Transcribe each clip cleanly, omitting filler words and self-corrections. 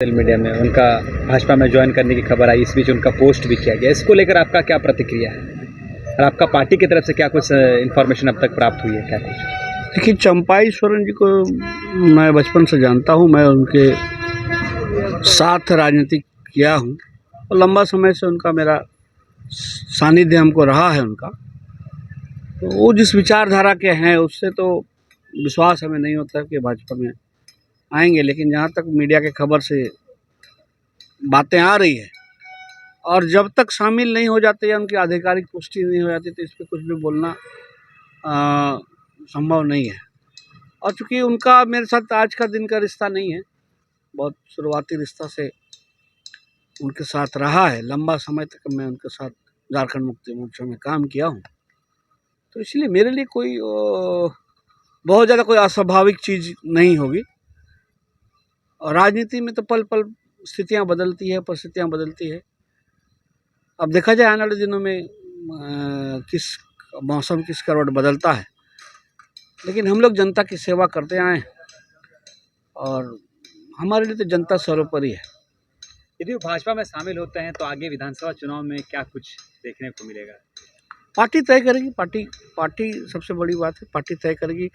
Social media में उनका भाजपा में ज्वाइन करने की खबर आई, इस बीच उनका पोस्ट भी किया गया। इसको लेकर आपका क्या प्रतिक्रिया है और आपका पार्टी की तरफ से क्या कुछ इन्फॉर्मेशन अब तक प्राप्त हुई है, क्या कुछ? देखिए, चंपाई सोरेन जी को मैं बचपन से जानता हूँ। मैं उनके साथ राजनीति किया हूँ और लंबा समय से उनका मेरा सानिध्य हमको रहा है उनका। तो वो जिस विचारधारा के हैं उससे तो विश्वास हमें नहीं होता कि भाजपा में आएंगे। लेकिन जहाँ तक मीडिया के खबर से बातें आ रही है और जब तक शामिल नहीं हो जाते या उनकी आधिकारिक पुष्टि नहीं हो जाती तो इस पर कुछ भी बोलना संभव नहीं है। और चूँकि उनका मेरे साथ आज का दिन का रिश्ता नहीं है, बहुत शुरुआती रिश्ता से उनके साथ रहा है। लंबा समय तक मैं उनके साथ झारखंड मुक्ति मोर्चा में काम किया हूँ, तो इसलिए मेरे लिए कोई बहुत ज़्यादा कोई अस्वाभाविक चीज़ नहीं होगी। और राजनीति में तो पल पल स्थितियाँ बदलती है, परिस्थितियाँ बदलती है। अब देखा जाए आने वाले दिनों में किस मौसम किस करवट बदलता है, लेकिन हम लोग जनता की सेवा करते आए हैं और हमारे लिए तो जनता सर्वोपरि है। यदि वो भाजपा में शामिल होते हैं तो आगे विधानसभा चुनाव में क्या कुछ देखने को मिलेगा? पार्टी तय करेगी। पार्टी सबसे बड़ी बात है, पार्टी तय करेगी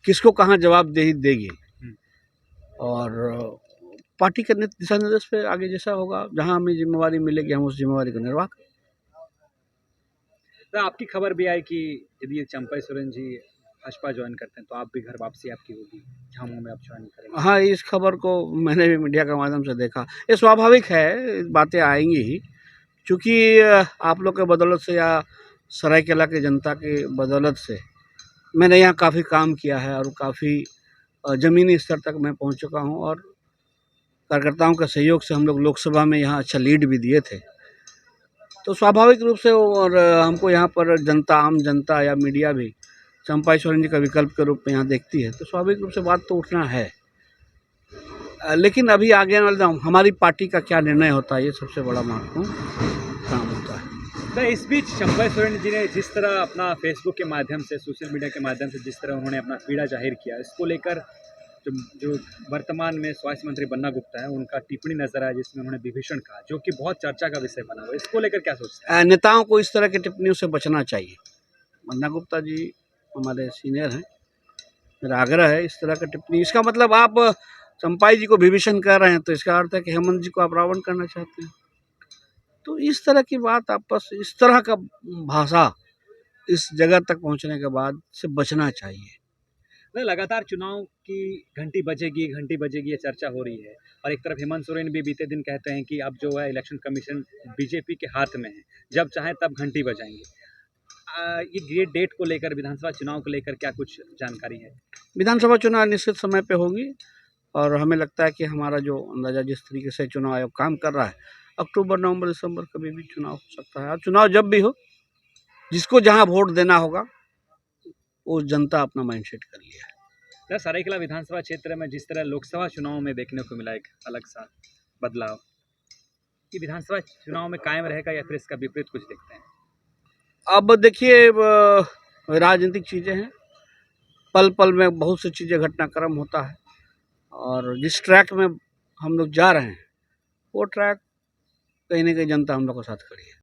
किसको कहाँ जवाबदेही देगी और पार्टी के दिशा निर्देश पे आगे जैसा होगा, जहाँ हमें जिम्मेवारी मिलेगी हम उस जिम्मेवारी का निर्वाह करेंगे। तो आपकी खबर भी आई कि यदि चंपाई सोरेन जी भाजपा ज्वाइन करते हैं तो आप भी घर वापसी आपकी होगी, झामू में आप ज्वाइन करेंगे? हाँ, इस खबर को मैंने भी मीडिया के माध्यम से देखा। ये स्वाभाविक है, बातें आएंगी ही, क्योंकि आप लोग के बदौलत से या सरायकेला की जनता की बदौलत से मैंने यहाँ काफ़ी काम किया है और काफ़ी ज़मीनी स्तर तक मैं पहुँच चुका हूँ और कार्यकर्ताओं के सहयोग से हम लोग लोकसभा में यहाँ अच्छा लीड भी दिए थे। तो स्वाभाविक रूप से और हमको यहाँ पर जनता, आम जनता या मीडिया भी चंपाई सोरेन जी का विकल्प के रूप में यहाँ देखती है, तो स्वाभाविक रूप से बात तो उठना है। लेकिन अभी आगे वाले हमारी पार्टी का क्या निर्णय होता है, ये सबसे बड़ा महत्वपूर्ण काम होता है। तो इस बीच चंपाई सोरेन जी ने जिस तरह अपना फेसबुक के माध्यम से, सोशल मीडिया के माध्यम से जिस तरह उन्होंने अपना पीड़ा जाहिर किया, इसको लेकर जो वर्तमान में स्वास्थ्य मंत्री बन्ना गुप्ता है उनका टिप्पणी नजर आया जिसमें उन्होंने विभीषण कहा, जो कि बहुत चर्चा का विषय बना हुआ। इसको लेकर क्या सोचते हैं? नेताओं को इस तरह की टिप्पणियों से बचना चाहिए। बन्ना गुप्ता जी हमारे सीनियर हैं, मेरा आग्रह है इस तरह की टिप्पणी, इसका मतलब आप चंपाई जी को विभीषण कर रहे हैं तो इसका अर्थ है कि हेमंत जी को आप रावण करना चाहते हैं। तो इस तरह की बात, आपस इस तरह का भाषा इस जगह तक पहुंचने के बाद से बचना चाहिए। लगातार चुनाव की घंटी बजेगी ये चर्चा हो रही है और एक तरफ हेमंत सोरेन भी बीते दिन कहते हैं कि अब जो है इलेक्शन कमीशन बीजेपी के हाथ में है, जब चाहे तब घंटी बजाएंगे। ये डेट को लेकर, विधानसभा चुनाव को लेकर क्या कुछ जानकारी है? विधानसभा चुनाव निश्चित समय पे होगी और हमें लगता है कि हमारा जो अंदाजा जिस तरीके से चुनाव आयोग काम कर रहा है, अक्टूबर, नवंबर, दिसंबर कभी भी चुनाव हो सकता है। और चुनाव जब भी हो, जिसको जहां वोट देना होगा वो जनता अपना माइंड सेट कर लिया है। सरायकेला विधानसभा क्षेत्र में जिस तरह लोकसभा चुनाव में देखने को मिला एक अलग सा बदलाव, कि विधानसभा चुनाव में कायम रहेगा या फिर इसका विपरीत कुछ देखते हैं? अब देखिए, राजनीतिक चीज़ें हैं, पल पल में बहुत सी चीज़ें घटनाक्रम होता है और जिस ट्रैक में हम लोग जा रहे हैं वो ट्रैक कहीं ना कहीं जनता हम लोग के साथ खड़ी है।